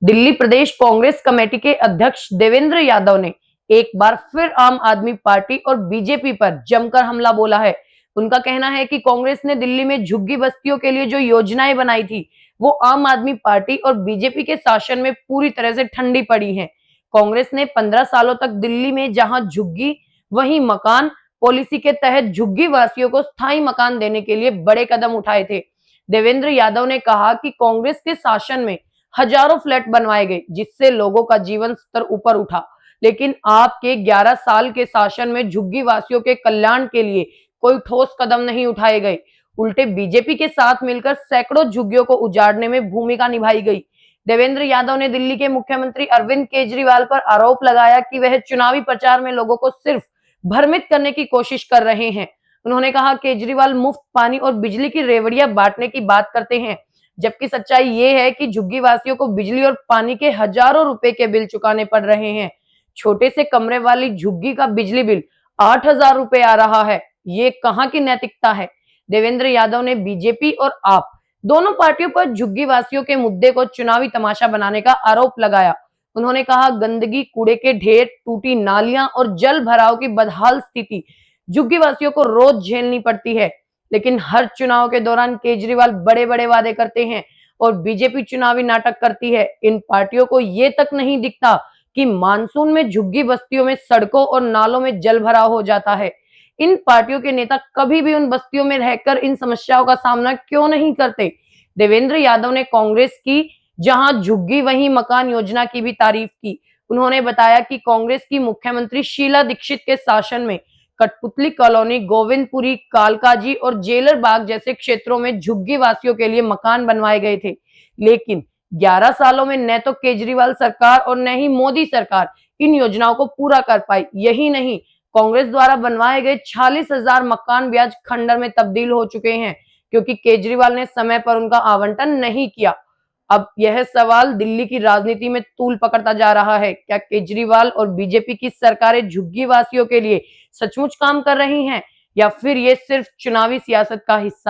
दिल्ली प्रदेश Congress committee के अध्यक्ष देवेंद्र यादव ने एक बार फिर आम आदमी पार्टी और बीजेपी पर जमकर हमला बोला है। उनका कहना है कि कांग्रेस ने दिल्ली में झुग्गी बस्तियों के लिए जो योजनाएं बनाई थी, वो आम आदमी पार्टी और बीजेपी के शासन में पूरी तरह से ठंडी पड़ी हैं। कांग्रेस ने 15 सालों तक दिल्ली में जहां झुग्गी वहीं मकान पॉलिसी के तहत झुग्गी वासियों को स्थायी मकान देने के लिए बड़े कदम उठाए थे। देवेंद्र यादव ने कहा कि कांग्रेस के शासन में हजारों फ्लैट बनवाए गए, जिससे लोगों का जीवन स्तर ऊपर उठा, लेकिन आपके 11 साल के शासन में झुग्गी वासियों के कल्याण के लिए कोई ठोस कदम नहीं उठाए गए। उल्टे बीजेपी के साथ मिलकर सैकड़ों झुग्गियों को उजाड़ने में भूमिका निभाई गई। देवेंद्र यादव ने दिल्ली के मुख्यमंत्री अरविंद केजरीवाल पर आरोप लगाया कि वह चुनावी प्रचार में लोगों को सिर्फ भ्रमित करने की कोशिश कर रहे हैं। उन्होंने कहा, केजरीवाल मुफ्त पानी और बिजली की रेवड़ियां बांटने की बात करते हैं, जबकि सच्चाई ये है कि झुग्गी वासियों को बिजली और पानी के हजारों रुपए के बिल चुकाने पड़ रहे हैं। छोटे से कमरे वाली झुग्गी का बिजली बिल 8,000 रुपए आ रहा है। ये कहाँ की नैतिकता है? देवेंद्र यादव ने बीजेपी और आप दोनों पार्टियों पर झुग्गी वासियों के मुद्दे को चुनावी तमाशा बनाने का आरोप लगाया। उन्होंने कहा, गंदगी, कूड़े के ढेर, टूटी नालियां और जल भराव की बदहाल स्थिति झुग्गी वासियों को रोज झेलनी पड़ती है। लेकिन हर चुनाव के दौरान केजरीवाल बड़े बड़े वादे करते हैं और बीजेपी चुनावी नाटक करती है। इन पार्टियों को ये तक नहीं दिखता कि मानसून में झुग्गी बस्तियों में सड़कों और नालों में जल भराव हो जाता है। इन पार्टियों के नेता कभी भी उन बस्तियों में रहकर इन समस्याओं का सामना क्यों नहीं करते? देवेंद्र यादव ने कांग्रेस की जहां झुग्गी वहीं मकान योजना की भी तारीफ की। उन्होंने बताया कि कांग्रेस की मुख्यमंत्री शीला दीक्षित के शासन में कठपुतली कॉलोनी, गोविंदपुरी, कालकाजी और जेलर बाग जैसे क्षेत्रों में झुग्गी वासियों के लिए मकान बनवाए गए थे। लेकिन 11 सालों में न तो केजरीवाल सरकार और न ही मोदी सरकार इन योजनाओं को पूरा कर पाई। यही नहीं, कांग्रेस द्वारा बनवाए गए 46,000 मकान ब्याज खंडर में तब्दील हो चुके हैं, क्योंकि केजरीवाल ने समय पर उनका आवंटन नहीं किया। अब यह सवाल दिल्ली की राजनीति में तूल पकड़ता जा रहा है। क्या केजरीवाल और बीजेपी की सरकारें झुग्गी वासियों के लिए सचमुच काम कर रही हैं, या फिर ये सिर्फ चुनावी सियासत का हिस्सा